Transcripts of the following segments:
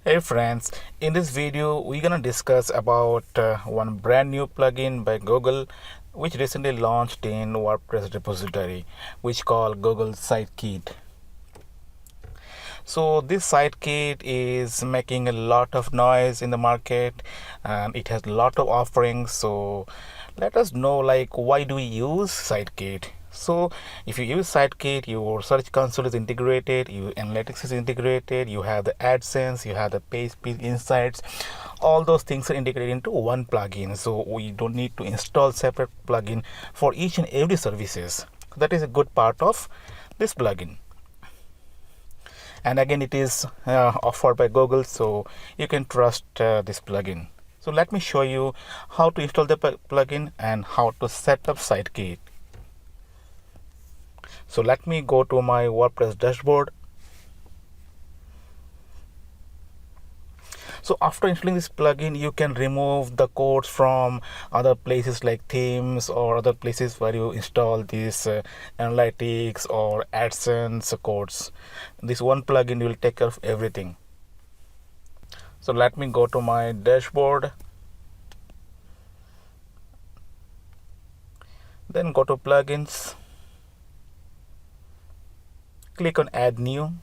Hey friends, in this video we're gonna discuss about one brand new plugin by Google which recently launched in WordPress repository which called Google Sitekit. So this Sitekit is making a lot of noise in the market and it has a lot of offerings. So let us know like why do we use Sitekit. So if you use Sitekit, your search console is integrated, your analytics is integrated, you have the AdSense, you have the page speed insights, all those things are integrated into one plugin. So we don't need to install separate plugin for each and every services. That is a good part of this plugin. And again, it is offered by Google, so you can trust this plugin. So let me show you how to install the plugin and how to set up Sitekit. So let me go to my WordPress dashboard. So after installing this plugin, you can remove the codes from other places like themes or other places where you install these analytics or AdSense codes. This one plugin will take care of everything. So let me go to my dashboard. Then go to plugins. Click on add new.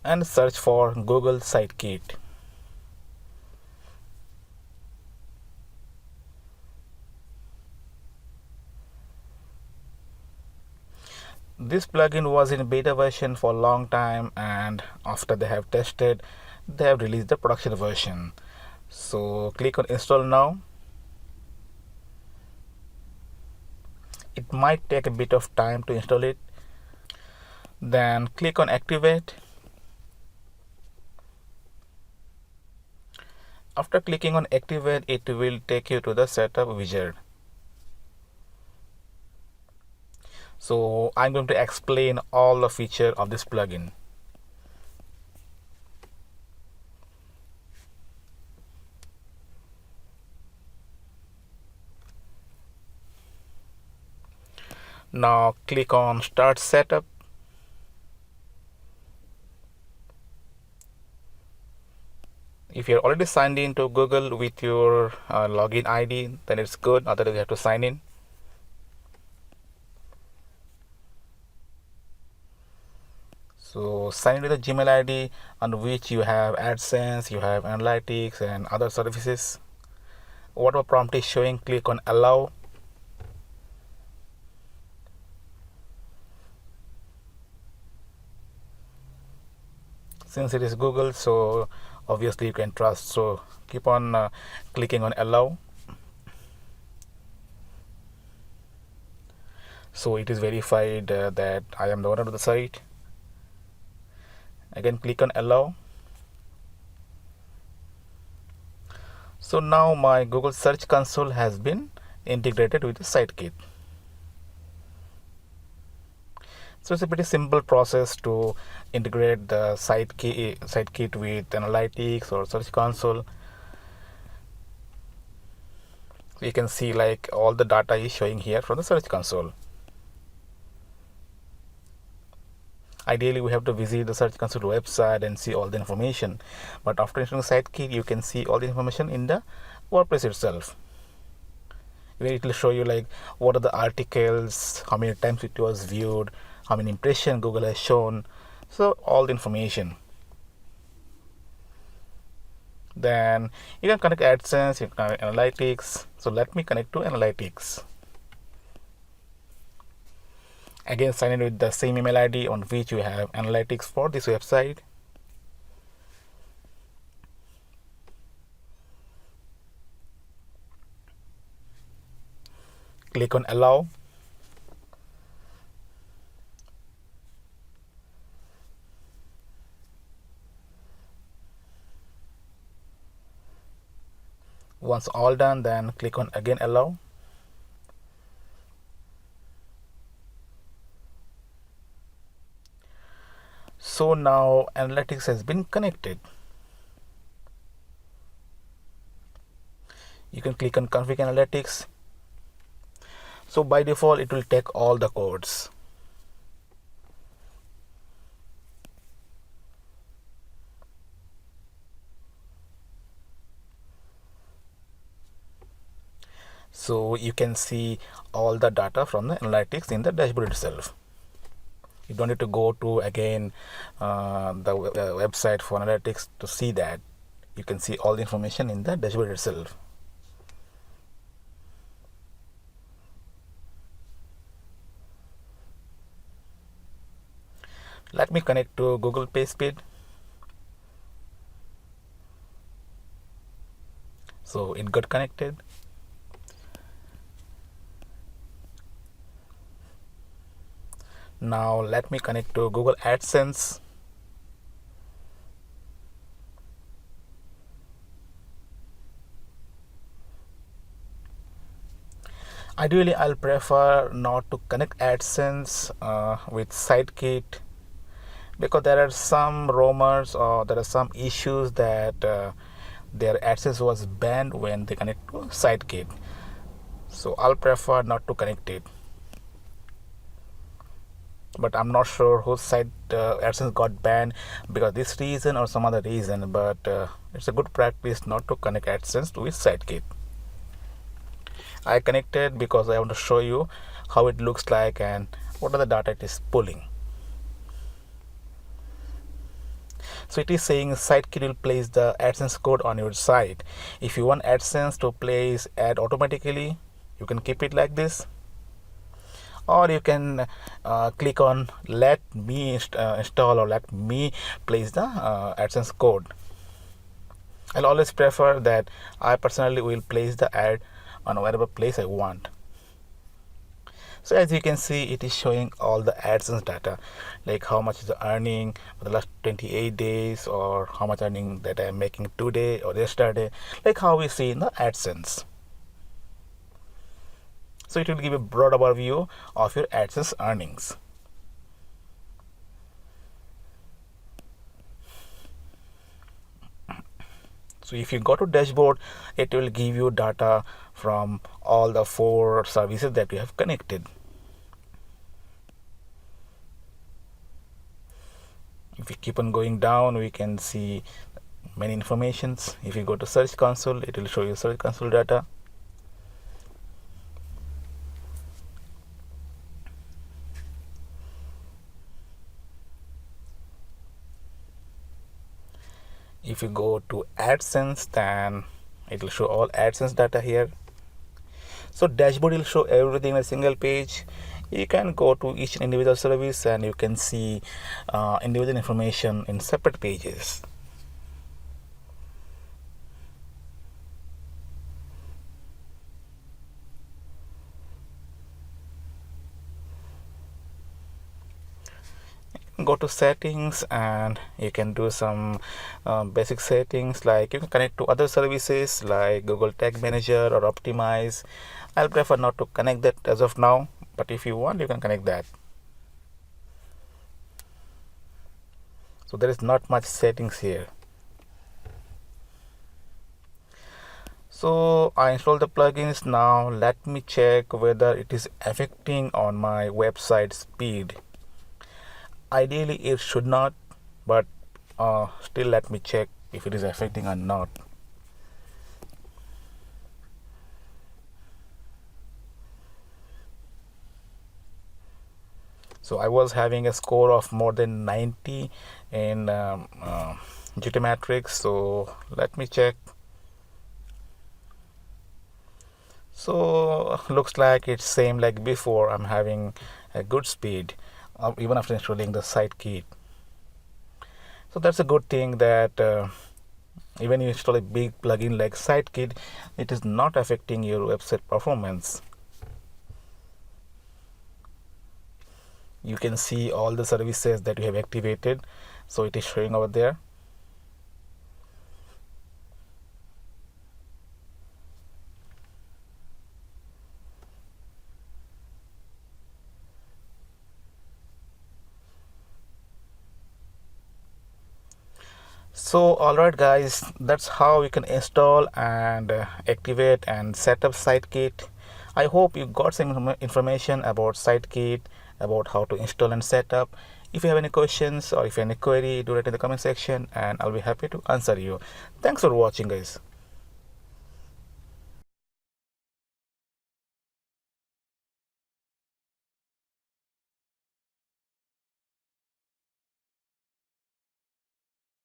And search for Google Sitekit. This plugin was in beta version for a long time, and after they have tested, they have released the production version. So click on install now. It might take a bit of time to install it. Then click on activate. After clicking on activate, it will take you to the setup wizard. So I'm going to explain all the features of this plugin. Now click on start setup. If you're already signed in to Google with your login ID, then it's good. Otherwise, you have to sign in. So sign in with the Gmail ID on which you have AdSense, you have analytics and other services. Whatever prompt is showing, click on allow. Since it is Google, so obviously you can trust. So keep on clicking on allow. So it is verified that I am the owner of the site. Again, click on allow. So now my Google Search Console has been integrated with the Sitekit. So it's a pretty simple process to integrate the Sitekit with analytics or Search Console. So you can see like all the data is showing here from the Search Console. Ideally, we have to visit the Search Console website and see all the information. But after installing Sitekit, you can see all the information in the WordPress itself. It will show you like what are the articles, how many times it was viewed, how many impressions Google has shown. So all the information. Then you can connect AdSense, you can connect analytics. So let me connect to analytics. Again, sign in with the same email ID on which you have analytics for this website. Click on allow. Once all done, then click on again allow. So now analytics has been connected. You can click on config analytics. So by default it will take all the codes. So you can see all the data from the analytics in the dashboard itself. You don't need to go to again the website for analytics to see that. You can see all the information in the dashboard itself. Let me connect to Google PageSpeed. So it got connected. Now let me connect to Google AdSense. Ideally, I'll prefer not to connect AdSense with SiteKit, because there are some rumors or there are some issues that their AdSense was banned when they connect to SiteKit. So I'll prefer not to connect it. But I'm not sure whose site AdSense got banned because of this reason or some other reason. But it's a good practice not to connect AdSense with SiteKit. I connected because I want to show you how it looks like and what are the data it is pulling. So it is saying SiteKit will place the AdSense code on your site. If you want AdSense to place ad automatically, you can keep it like this, or you can click on let me install or let me place the AdSense code. I'll always prefer that I personally will place the ad on whatever place I want. So as you can see, it is showing all the AdSense data, like how much is the earning for the last 28 days, or how much earning that I'm making today or yesterday, like how we see in the AdSense. So it will give a broad overview of your AdSense earnings. So if you go to dashboard, it will give you data from all the 4 services that you have connected. If we keep on going down, we can see many informations. If you go to Search Console, it will show you Search Console data. If you go to AdSense, then it will show all AdSense data here. So dashboard will show everything in a single page. You can go to each individual service and you can see individual information in separate pages. Go to settings and you can do some basic settings, like you can connect to other services like Google Tag Manager or Optimize. I'll prefer not to connect that as of now, but if you want, you can connect that. So there is not much settings here. So I installed the plugins. Now let me check whether it is affecting on my website speed. Ideally it should not, but still let me check if it is affecting or not. So I was having a score of more than 90 in GTmetrix. So let me check. So looks like it's same like before. I'm having a good speed even after installing the SiteKit. So that's a good thing that even if you install a big plugin like SiteKit, it is not affecting your website performance. You can see all the services that you have activated, so it is showing over there. So alright guys, that's how you can install and activate and set up SiteKit. I hope you got some information about SiteKit, about how to install and set up. If you have any questions or if you have any query, do it in the comment section and I'll be happy to answer you. Thanks for watching guys.